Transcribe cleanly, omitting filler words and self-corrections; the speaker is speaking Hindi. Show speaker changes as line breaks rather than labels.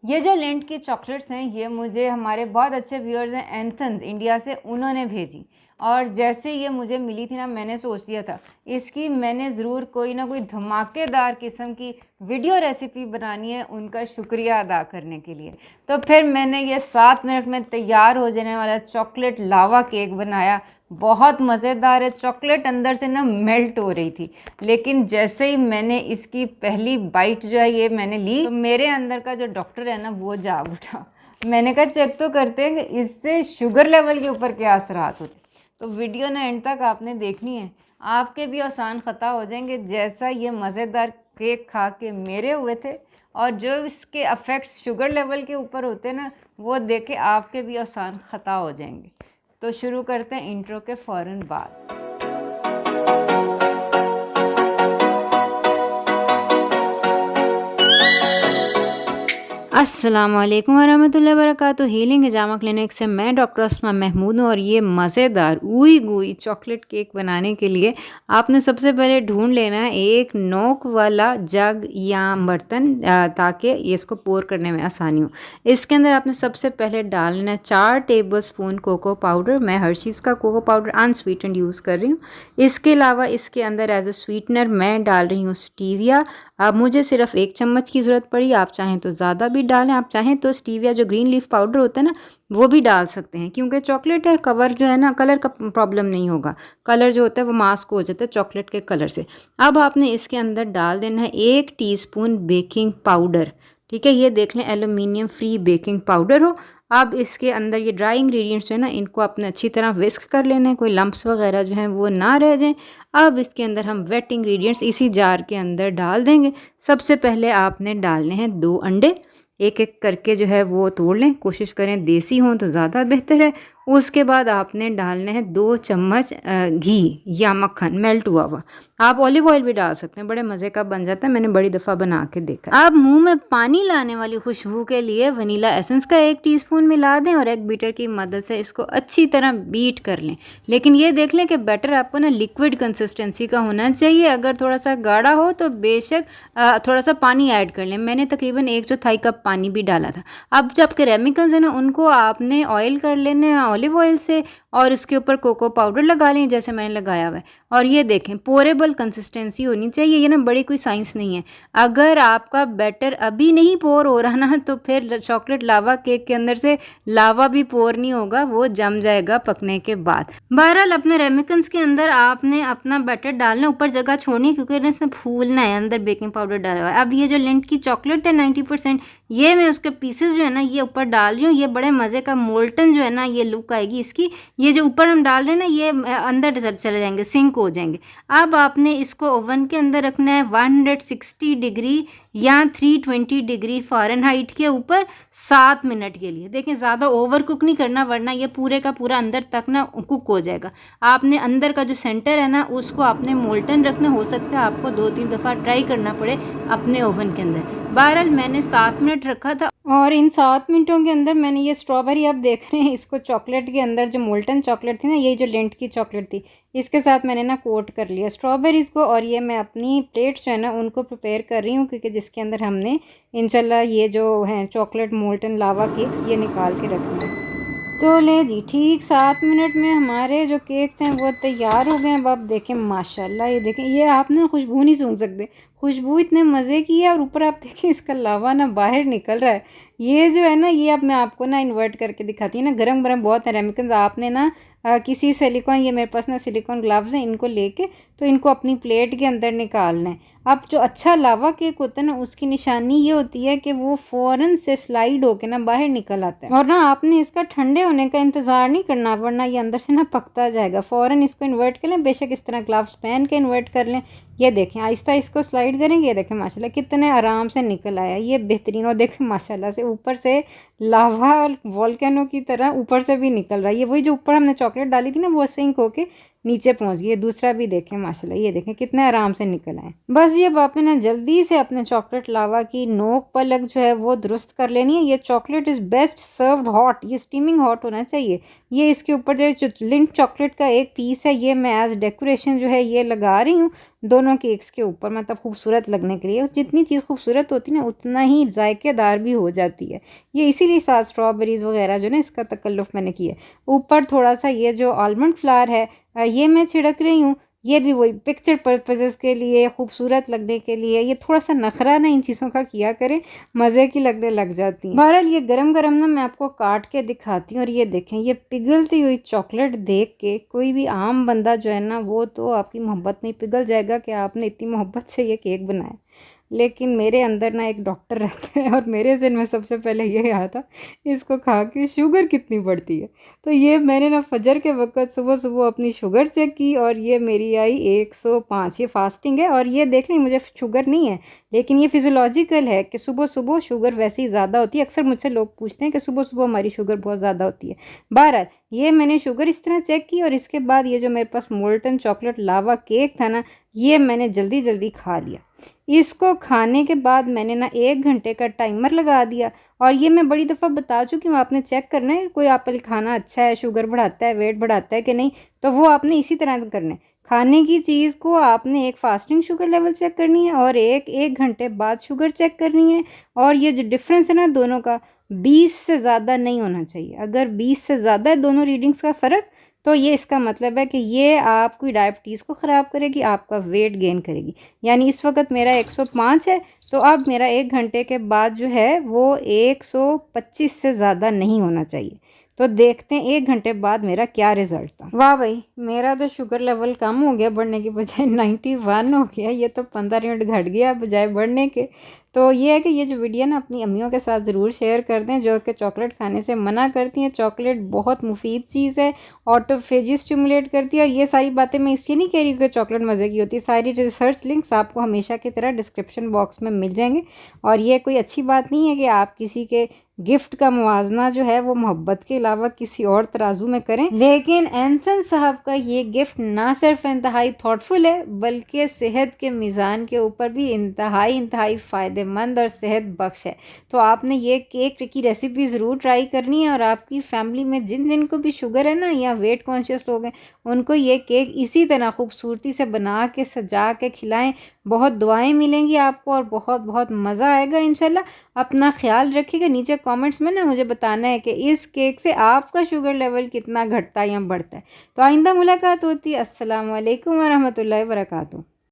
ये जो लिंट की चॉकलेट्स हैं ये मुझे हमारे बहुत अच्छे व्यूअर्स हैं एंथन्स इंडिया से, उन्होंने भेजी। और जैसे ये मुझे मिली थी ना, मैंने सोच लिया था इसकी मैंने ज़रूर कोई ना कोई धमाकेदार किस्म की वीडियो रेसिपी बनानी है उनका शुक्रिया अदा करने के लिए। तो फिर मैंने ये 7 मिनट में तैयार हो जाने वाला चॉकलेट लावा केक बनाया। बहुत मज़ेदार है, चॉकलेट अंदर से ना मेल्ट हो रही थी। लेकिन जैसे ही मैंने इसकी पहली बाइट जो है ये मैंने ली, तो मेरे अंदर का जो डॉक्टर है ना वो जाग उठा। मैंने कहा चेक तो करते हैं कि इससे शुगर लेवल के ऊपर क्या असरात होते। तो वीडियो ना एंड तक आपने देखनी है, आपके भी आसान ख़ता हो जाएंगे जैसा ये मज़ेदार केक खा के मेरे हुए थे। और जो इसके अफेक्ट्स शुगर लेवल के ऊपर होते हैं ना, वो देख के आपके भी आसान ख़ता हो जाएंगे। तो शुरू करते हैं इंट्रो के फ़ौरन बाद। अस्सलामुअलैकुम वरहमतुल्लाहि वबरकातुहू। हीलिंग हिजामा क्लिनिक से मैं डॉक्टर अस्मा महमूद हूँ। और ये मज़ेदार ऊई गुई चॉकलेट केक बनाने के लिए आपने सबसे पहले ढूंढ लेना है एक नोक वाला जग या बर्तन, ताकि ये इसको पोर करने में आसानी हो। इसके अंदर आपने सबसे पहले डालना है 4 टेबलस्पून कोको पाउडर। मैं हर्शीज़ का कोको पाउडर अनस्वीटेंड यूज़ कर रही हूँ। इसके अलावा इसके अंदर एज ए स्वीटनर मैं डाल रही हूँ स्टीविया। अब मुझे सिर्फ 1 चम्मच की ज़रूरत पड़ी, आप चाहें तो ज़्यादा भी डालें। आप चाहें तो स्टीविया जो ग्रीन लीफ पाउडर होता है ना वो भी डाल सकते हैं, क्योंकि चॉकलेट है, कवर जो है ना कलर का प्रॉब्लम नहीं होगा। कलर जो होता है वो मास्क हो जाता है चॉकलेट के कलर से। अब आपने इसके अंदर डाल देना है 1 टीस्पून बेकिंग पाउडर। ठीक है, ये देख लें एलुमिनियम फ्री बेकिंग पाउडर हो। अब इसके अंदर ये ड्राई इंग्रेडिएंट्स जो है ना इनको आपने अच्छी तरह विस्क कर लेना है, कोई लम्प्स वगैरह जो हैं वो ना रह जाएं। अब इसके अंदर हम वेट इंग्रेडिएंट्स इसी जार के अंदर डाल देंगे। सबसे पहले आपने डालने हैं 2 अंडे, एक एक करके जो है वो तोड़ लें, कोशिश करें देसी हों तो ज़्यादा बेहतर है। उसके बाद आपने डालने हैं 2 चम्मच घी या मक्खन मेल्ट हुआ हुआ। आप ऑलिव ऑयल भी डाल सकते हैं, बड़े मज़े का बन जाता है, मैंने बड़ी दफ़ा बना के देखा। अब मुंह में पानी लाने वाली खुशबू के लिए वनीला एसेंस का 1 टीस्पून मिला दें और एग बीटर की मदद से इसको अच्छी तरह बीट कर लें। लेकिन ये देख लें कि बैटर आपको ना लिक्विड कंसिस्टेंसी का होना चाहिए। अगर थोड़ा सा गाढ़ा हो तो बेशक थोड़ा सा पानी ऐड कर लें। मैंने तकरीबन 1/4 कप पानी भी डाला था। अब जब केमिकल्स है ना उनको आपने ऑयल कर लेने ऑलिव ऑयल से, और इसके ऊपर कोको पाउडर लगा लें जैसे मैंने लगाया हुआ है। और ये देखें पोरेबल कंसिस्टेंसी होनी चाहिए, ये ना बड़ी कोई साइंस नहीं है। अगर आपका बैटर अभी नहीं पोर हो रहा ना तो फिर चॉकलेट लावा केक के अंदर से लावा भी पोर नहीं होगा, वो जम जाएगा पकने के बाद। बहरहाल अपने रेमिकन्स के अंदर आपने अपना बैटर डालना, ऊपर जगह छोड़नी क्योंकि इसमें फूलना है, अंदर बेकिंग पाउडर डाला हुआ है। अब ये जो लिंट की चॉकलेट है 90%, ये मैं उसके पीसेस जो है ना ये ऊपर डाल रही हूँ। ये बड़े मज़े का मोल्टन जो है ना ये लुक आएगी इसकी। ये जो ऊपर हम डाल रहे हैं ना ये अंदर चले जाएंगे, सिंक हो जाएंगे। अब आपने इसको ओवन के अंदर रखना है 160 डिग्री या 320 डिग्री फ़ारेनहाइट के ऊपर 7 मिनट के लिए। देखें ज़्यादा ओवर कुक नहीं करना वरना ये पूरे का पूरा अंदर तक ना कुक हो जाएगा। आपने अंदर का जो सेंटर है ना उसको आपने मोल्टन रखना। हो सकता है आपको 2-3 दफ़ा ट्राई करना पड़े अपने ओवन के अंदर। बहरहाल मैंने 7 मिनट रखा था और इन 7 मिनटों के अंदर मैंने ये स्ट्रॉबेरी आप देख रहे हैं इसको चॉकलेट के अंदर जो मोल्टन चॉकलेट थी ना, ये जो लिंट की चॉकलेट थी इसके साथ मैंने ना कोट कर लिया स्ट्रॉबेरीज़ को। और ये मैं अपनी प्लेट्स जो है ना उनको प्रिपेयर कर रही हूँ, क्योंकि जिसके अंदर हमने इंशाल्लाह ये जो हैं चॉकलेट मोल्टन लावा केक्स ये निकाल के रखने हैं। तो ले जी, ठीक 7 मिनट में हमारे जो केक्स हैं वो तैयार हो गए हैं। अब आप देखें माशाल्लाह, ये देखें, ये आप ना खुशबू नहीं सूंघ सकते, खुशबू इतने मज़े की है। और ऊपर आप देखें इसका लावा ना बाहर निकल रहा है। ये जो है ना ये अब मैं आपको ना इन्वर्ट करके दिखाती हूँ ना, गरम गरम बहुत है रेमिकन्स। आपने ना किसी सिलिकॉन, ये मेरे पास ना सिलिकॉन ग्लव्स हैं, इनको लेके तो इनको अपनी प्लेट के अंदर निकालना है। अब जो अच्छा लावा केक होता है ना उसकी निशानी ये होती है कि वो फ़ौरन से स्लाइड होके ना बाहर निकल आता है। और ना आपने इसका ठंडे होने का इंतज़ार नहीं करना वरना ये अंदर से ना पकता जाएगा। फ़ौरन इसको इन्वर्ट कर लें, बेशक इस तरह ग्लव्स पहन के इन्वर्ट कर लें। ये देखें आहिस्ता इसको स्लाइड करेंगे, ये देखें माशाल्लाह कितने आराम से निकल आया, ये बेहतरीन। और देखें माशाल्लाह से ऊपर से लावा और वोल्केनो की तरह ऊपर से भी निकल रहा है। ये वही जो ऊपर हमने चॉकलेट डाली थी ना वो सिंक होके नीचे पहुंच गई। दूसरा भी देखें माशाल्लाह, ये देखें कितने आराम से निकल आए। बस ये अब आपने ना जल्दी से अपने चॉकलेट लावा की नोक पलक जो है वो दुरुस्त कर लेनी है। ये chocolate is best served hot, ये स्टीमिंग हॉट होना चाहिए। ये इसके ऊपर जो लिंट चॉकलेट का एक पीस है, ये मैं एज डेकोरेशन जो है ये लगा रही हूँ दोनों केक्स के ऊपर, मतलब खूबसूरत लगने के लिए। जितनी चीज़ खूबसूरत होती है ना उतना ही जायकेदार भी हो जाती है। ये इसीलिए साथ स्ट्रॉबेरीज़ वगैरह जो ना इसका तकल्लुफ़ मैंने किया। ऊपर थोड़ा सा ये जो आलमंड फ्लावर है ये मैं छिड़क रही हूँ। ये भी वही पिक्चर पर्पसेस के लिए, खूबसूरत लगने के लिए। ये थोड़ा सा नखरा ना इन चीज़ों का किया करें, मज़े की लगने लग जाती हैं। बहरहाल ये गरम गरम ना मैं आपको काट के दिखाती हूँ। और ये देखें, ये पिघलती हुई चॉकलेट देख के कोई भी आम बंदा जो है ना वो तो आपकी मोहब्बत में पिघल जाएगा कि आपने इतनी मोहब्बत से ये केक बनाया। लेकिन मेरे अंदर ना एक डॉक्टर रहता है और मेरे ज़हन में सबसे पहले ये आया था इसको खा के शुगर कितनी बढ़ती है। तो ये मैंने ना फजर के वक्त सुबह सुबह अपनी शुगर चेक की और ये मेरी आई 105। ये फास्टिंग है और ये देख लें मुझे शुगर नहीं है, लेकिन ये फिज़ोलॉजिकल है कि सुबह सुबह शुगर वैसे ही ज़्यादा होती है। अक्सर मुझसे लोग पूछते हैं कि सुबह सुबह हमारी शुगर बहुत ज़्यादा होती है। बहरहाल ये मैंने शुगर इस तरह चेक की और इसके बाद ये जो मेरे पास मोल्टन चॉकलेट लावा केक था ना ये मैंने जल्दी जल्दी खा लिया। इसको खाने के बाद मैंने ना 1 घंटे का टाइमर लगा दिया। और ये मैं बड़ी दफ़ा बता चुकी हूँ, आपने चेक करना है कोई एप्पल खाना अच्छा है, शुगर बढ़ाता है, वेट बढ़ाता है कि नहीं, तो वो आपने इसी तरह करना है। खाने की चीज़ को आपने एक फास्टिंग शुगर लेवल चेक करनी है और एक घंटे बाद शुगर चेक करनी है। और ये जो डिफरेंस है ना दोनों का 20 से ज़्यादा नहीं होना चाहिए। अगर 20 से ज़्यादा है दोनों रीडिंग्स का फ़र्क, तो ये इसका मतलब है कि ये आपकी डायबिटीज़ को ख़राब करेगी, आपका वेट गेन करेगी। यानी इस वक्त मेरा 105 है, तो अब मेरा 1 घंटे के बाद जो है वो 125 से ज़्यादा नहीं होना चाहिए। तो देखते हैं 1 घंटे बाद मेरा क्या रिज़ल्ट था। वाह भाई, मेरा तो शुगर लेवल कम हो गया, बढ़ने की बजाय 91 हो गया। ये तो 15 यूनिट घट गया बजाय बढ़ने के। तो ये है कि ये जो वीडियो ना अपनी अम्मियों के साथ ज़रूर शेयर कर दें जो कि चॉकलेट खाने से मना करती हैं। चॉकलेट बहुत मुफीद चीज़ है, ऑटोफेजी स्टिमुलेट करती है। और ये सारी बातें मैं इसलिए नहीं कह रही कि चॉकलेट मज़े की होती है। सारी रिसर्च लिंक्स आपको हमेशा की तरह डिस्क्रिप्शन बॉक्स में मिल जाएंगे। और ये कोई अच्छी बात नहीं है कि आप किसी के गिफ्ट का मुवाजना जो है वो मोहब्बत के अलावा किसी और तराजू में करें। लेकिन एंसन साहब का ये गिफ्ट ना सिर्फ इंतहाई थॉटफुल है बल्कि सेहत के मीज़ान के ऊपर भी इंतहाई फ़ायदेमंद और सेहत बख्श है। तो आपने ये केक की रेसिपी ज़रूर ट्राई करनी है। और आपकी फैमिली में जिन जिन को भी शुगर है ना या वेट कॉन्शियस लोग हैं उनको ये केक इसी तरह खूबसूरती से बना के सजा के खिलाएं। बहुत दुआएं मिलेंगी आपको और बहुत बहुत मज़ा आएगा इंशाल्लाह। अपना ख्याल रखिएगा। नीचे कमेंट्स में ना मुझे बताना है कि इस केक से आपका शुगर लेवल कितना घटता है या बढ़ता है। तो आइंदा मुलाकात होती है। अस्सलाम वालेकुम व रहमतुल्लाहि व बरकातहू।